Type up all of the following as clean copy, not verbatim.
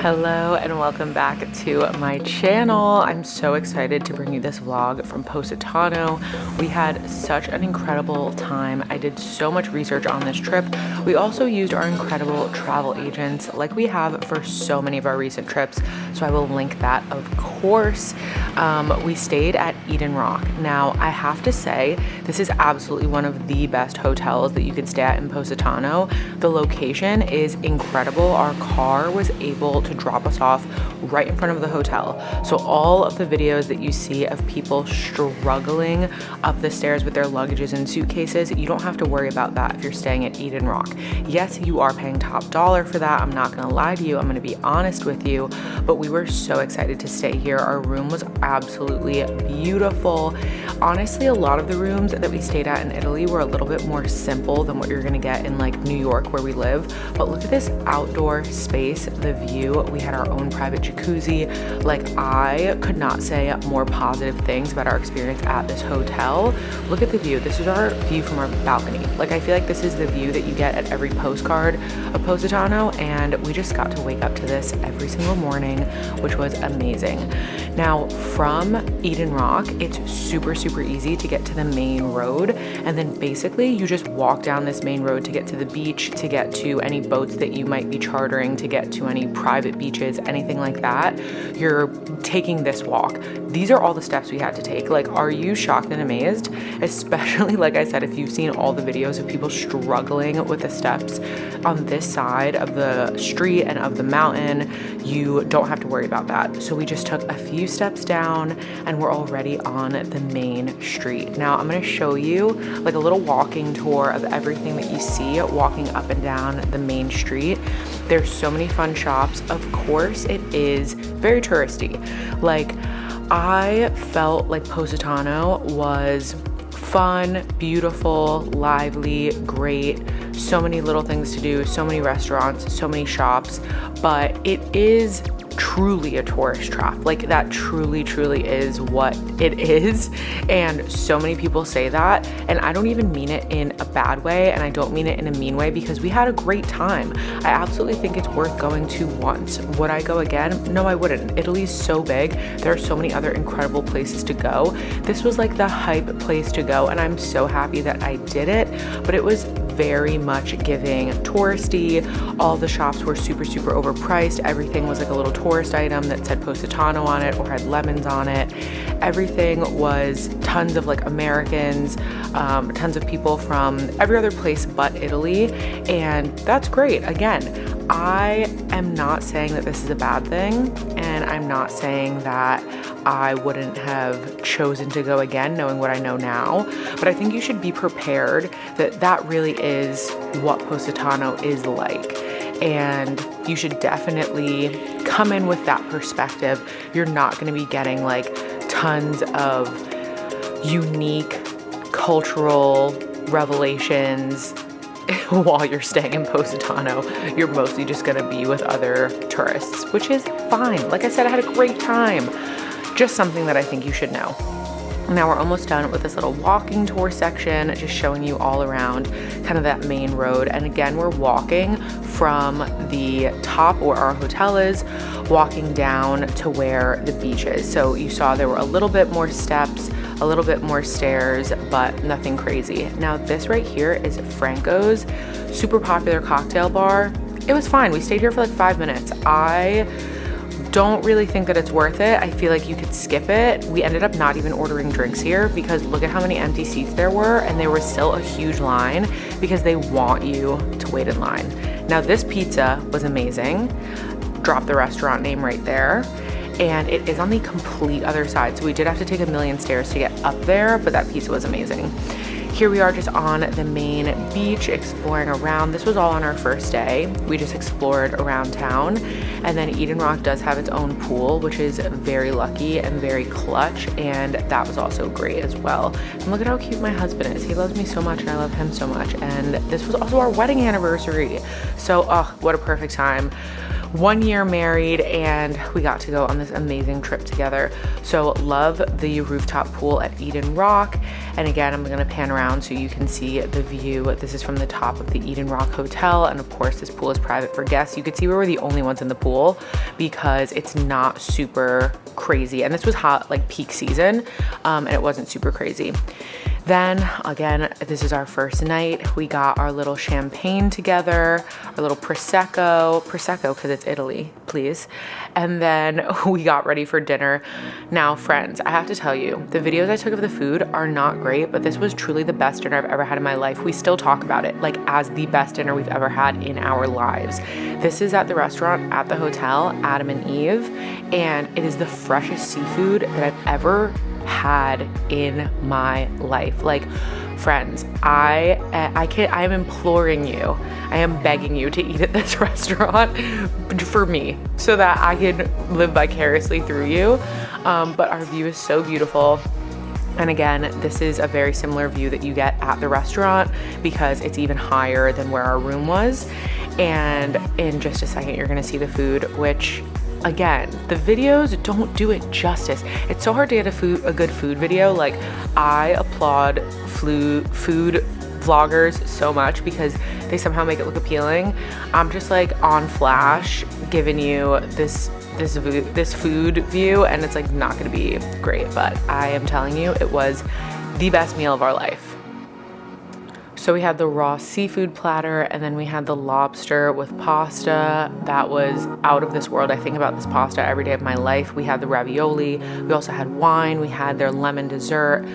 Hello and welcome back to my channel. I'm so excited to bring you this vlog from Positano. We had such an incredible time. I did so much research on this trip. We also used our incredible travel agents like we have for so many of our recent trips, so I will link that of course. We stayed at Eden Rock. Now I have to say this is absolutely one of the best hotels that you could stay at in Positano. The location is incredible. Our car was able to drop us off right in front of the hotel. So all of the videos that you see of people struggling up the stairs with their luggages and suitcases, you don't have to worry about that if you're staying at Eden Rock. Yes, you are paying top dollar for that. I'm not gonna lie to you. I'm gonna be honest with you, but we were so excited to stay here. Our room was absolutely beautiful. Honestly, a lot of the rooms that we stayed at in Italy were a little bit more simple than what you're gonna get in like New York where we live. But look at this outdoor space, the view. We had our own private jacuzzi. Like, I could not say more positive things about our experience at this hotel. Look at the view. This is our view from our balcony. Like, I feel like this is the view that you get at every postcard of Positano, and we just got to wake up to this every single morning, which was amazing. Now, from Eden Rock, it's super easy to get to the main road, and then basically you just walk down this main road to get to the beach, to get to any boats that you might be chartering, to get to any private beaches, anything like that. You're taking this walk. These are all the steps we had to take. Like, are you shocked and amazed? Especially, like I said, if you've seen all the videos of people struggling with the steps on this side of the street and of the mountain, you don't have to worry about that. So we just took a few steps down and we're already on the main street. Now I'm gonna show you like a little walking tour of everything that you see walking up and down the main street. There's so many fun shops. Of course, it is very touristy. Like, I felt like Positano was fun, beautiful, lively, great. So many little things to do, so many restaurants, so many shops, but it is truly a tourist trap. Like, that truly is what it is, and so many people say that, and I don't even mean it in a bad way, and I don't mean it in a mean way, because we had a great time. I absolutely think it's worth going to once. Would I go again? No, I wouldn't. Italy's so big. There are so many other incredible places to go. This was like the hype place to go, and I'm so happy that I did it, but it was very much giving touristy. All the shops were super overpriced. Everything was like a little tourist item that said Positano on it or had lemons on it. Everything was tons of like Americans, tons of people from every other place but Italy, and that's great. Again, I am not saying that this is a bad thing, and I'm not saying that I wouldn't have chosen to go again knowing what I know now, but I think you should be prepared that that really is what Positano is like, and you should definitely come in with that perspective. You're not going to be getting like tons of unique cultural revelations while you're staying in Positano. You're mostly just going to be with other tourists, which is fine. Like I said, I had a great time. Just something that I think you should know. Now we're almost done with this little walking tour section, just showing you all around kind of that main road. And again, we're walking from the top where our hotel is, walking down to where the beach is. So you saw there were a little bit more steps, a little bit more stairs, but nothing crazy. Now this right here is Francos, super popular cocktail bar. It was fine. We stayed here for like 5 minutes. I don't really think that it's worth it. I feel like you could skip it. We ended up not even ordering drinks here because look at how many empty seats there were, and there was still a huge line because they want you to wait in line. Now this pizza was amazing. Drop the restaurant name right there. And it is on the complete other side. So we did have to take a million stairs to get up there, but that pizza was amazing. Here we are just on the main beach exploring around. This was all on our first day. We just explored around town. And then Eden Rock does have its own pool, which is very lucky and very clutch. And that was also great as well. And look at how cute my husband is. He loves me so much and I love him so much. And this was also our wedding anniversary. So, oh, what a perfect time. 1 year married, and we got to go on this amazing trip together. So love the rooftop pool at Eden Rock. And again, I'm gonna pan around so you can see the view. This is from the top of the Eden Rock Hotel. And of course, this pool is private for guests. You could see we were the only ones in the pool because it's not super crazy. And this was hot, like peak season, and it wasn't super crazy. Then again, this is our first night. We got our little champagne together, our little Prosecco because it's Italy, please. And then we got ready for dinner. Now, friends, I have to tell you, the videos I took of the food are not great, but this was truly the best dinner I've ever had in my life. We still talk about it like as the best dinner we've ever had in our lives. This is at the restaurant at the hotel, Adam and Eve, and it is the freshest seafood that I've ever had in my life. Like, friends, I am imploring you, I am begging you to eat at this restaurant for me so that I can live vicariously through you. But our view is so beautiful. And again, this is a very similar view that you get at the restaurant because it's even higher than where our room was. And in just a second, you're gonna see the food, which again, the videos don't do it justice. It's so hard to get a good food video. Like, I applaud food vloggers so much because they somehow make it look appealing. I'm just like on flash giving you this food view, and it's like not gonna be great, but I am telling you, it was the best meal of our life. So we had the raw seafood platter, and then we had the lobster with pasta. That was out of this world. I think about this pasta every day of my life. We had the ravioli. We also had wine. We had their lemon dessert.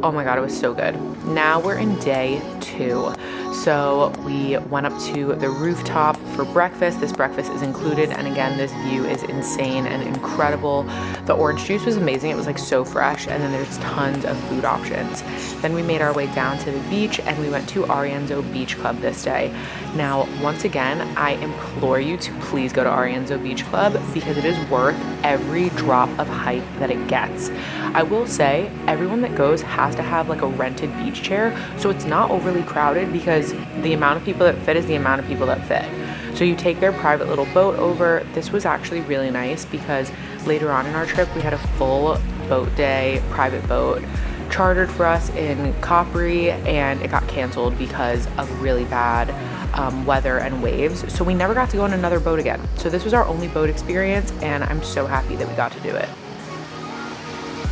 Oh my God, it was so good. Now we're in day 2. So we went up to the rooftop for breakfast. This breakfast is included, and again, this view is insane and incredible. The orange juice was amazing. It was like so fresh, and then there's tons of food options. Then we made our way down to the beach, and we went to Arienzo Beach Club this day. Now, once again, I implore you to please go to Arienzo Beach Club because it is worth every drop of hype that it gets. I will say, everyone that goes has to have like a rented beach chair, so it's not overly crowded because the amount of people that fit is the amount of people that fit. So you take their private little boat over. This was actually really nice because later on in our trip, we had a full boat day, private boat chartered for us in Capri, and it got canceled because of really bad weather and waves. So we never got to go on another boat again. So this was our only boat experience, and I'm so happy that we got to do it.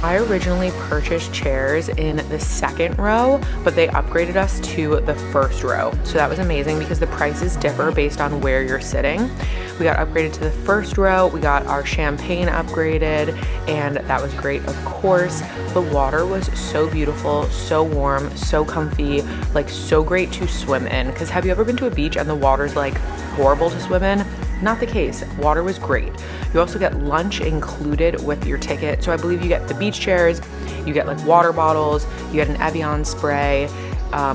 I originally purchased chairs in the second row, but they upgraded us to the first row. So that was amazing because the prices differ based on where you're sitting. We got upgraded to the first row. We got our champagne upgraded, and that was great, of course. The water was so beautiful, so warm, so comfy, like so great to swim in. Because have you ever been to a beach and the water's like horrible to swim in? Not the case. Water was great. You also get lunch included with your ticket. So I believe you get the beach chairs, you get like water bottles, you get an Evian spray,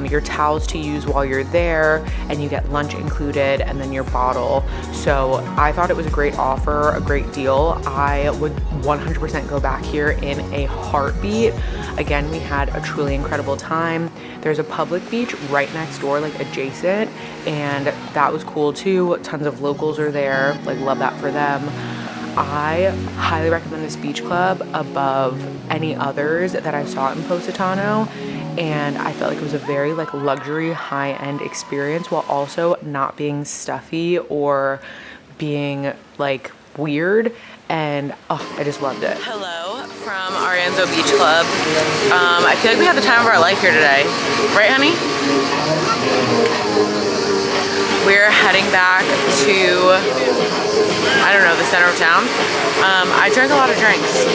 your towels to use while you're there, and you get lunch included and then your bottle. So I thought it was a great offer, a great deal. I would 100% go back here in a heartbeat. Again, we had a truly incredible time. There's a public beach right next door, like adjacent, and that was cool too. Tons of locals are there, like love that for them. I highly recommend this beach club above any others that I saw in Positano, and I felt like it was a very like luxury high-end experience while also not being stuffy or being like weird, and I just loved it. Hello from Arienzo Beach Club. I feel like we had the time of our life here today, right honey? We're heading back to, I don't know, the center of town. I drank a lot of drinks,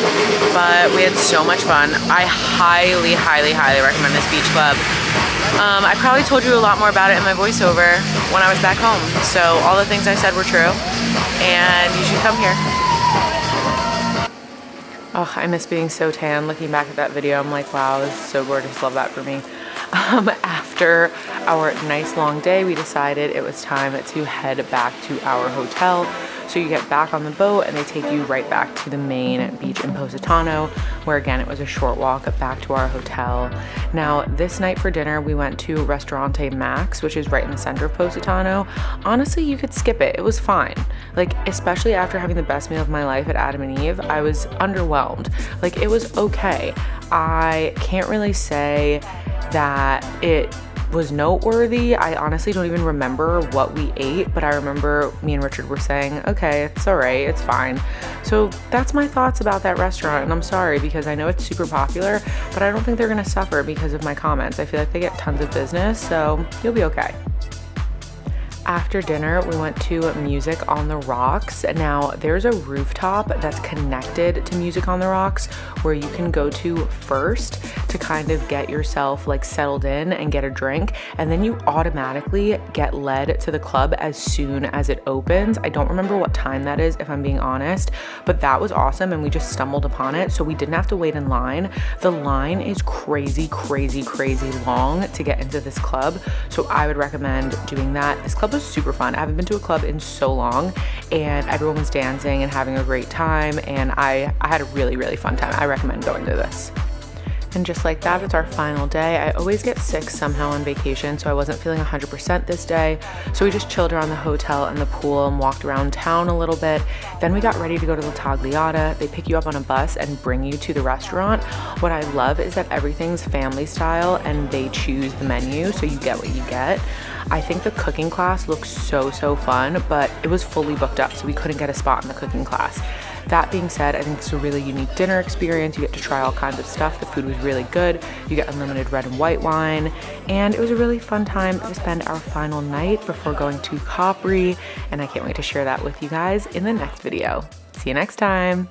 but we had so much fun. I highly, highly, highly recommend this beach club. I probably told you a lot more about it in my voiceover when I was back home. So all the things I said were true, and you should come here. Oh, I miss being so tan. Looking back at that video, I'm like, wow, this is so gorgeous. Love that for me. After our nice long day, we decided it was time to head back to our hotel. So you get back on the boat and they take you right back to the main beach in Positano, where again, it was a short walk back to our hotel. Now, this night for dinner, we went to Ristorante Max, which is right in the center of Positano. Honestly, you could skip it. It was fine. Like, especially after having the best meal of my life at Adam and Eve, I was underwhelmed. Like, it was okay. I can't really say that it was noteworthy. I honestly don't even remember what we ate, but I remember me and Richard were saying, okay, it's all right, it's fine. So that's my thoughts about that restaurant, and I'm sorry because I know it's super popular, but I don't think they're gonna suffer because of my comments. I feel like they get tons of business, so you'll be okay. After dinner, we went to Music on the Rocks. Now, there's a rooftop that's connected to Music on the Rocks where you can go to first to kind of get yourself like settled in and get a drink. And then you automatically get led to the club as soon as it opens. I don't remember what time that is, if I'm being honest, but that was awesome and we just stumbled upon it. So we didn't have to wait in line. The line is crazy, crazy, crazy long to get into this club. So I would recommend doing that. This club was super fun. I haven't been to a club in so long and everyone was dancing and having a great time, and I had a really, really fun time. I recommend going to this. And just like that, it's our final day. I always get sick somehow on vacation, so I wasn't feeling 100% this day. So we just chilled around the hotel and the pool and walked around town a little bit. Then we got ready to go to the Tagliata. They pick you up on a bus and bring you to the restaurant. What I love is that everything's family style and they choose the menu, so you get what you get. I think the cooking class looks so fun, but it was fully booked up, so we couldn't get a spot in the cooking class. That being said, I think it's a really unique dinner experience. You get to try all kinds of stuff. The food was really good. You get unlimited red and white wine, and it was a really fun time to spend our final night before going to Capri, and I can't wait to share that with you guys in the next video. See you next time.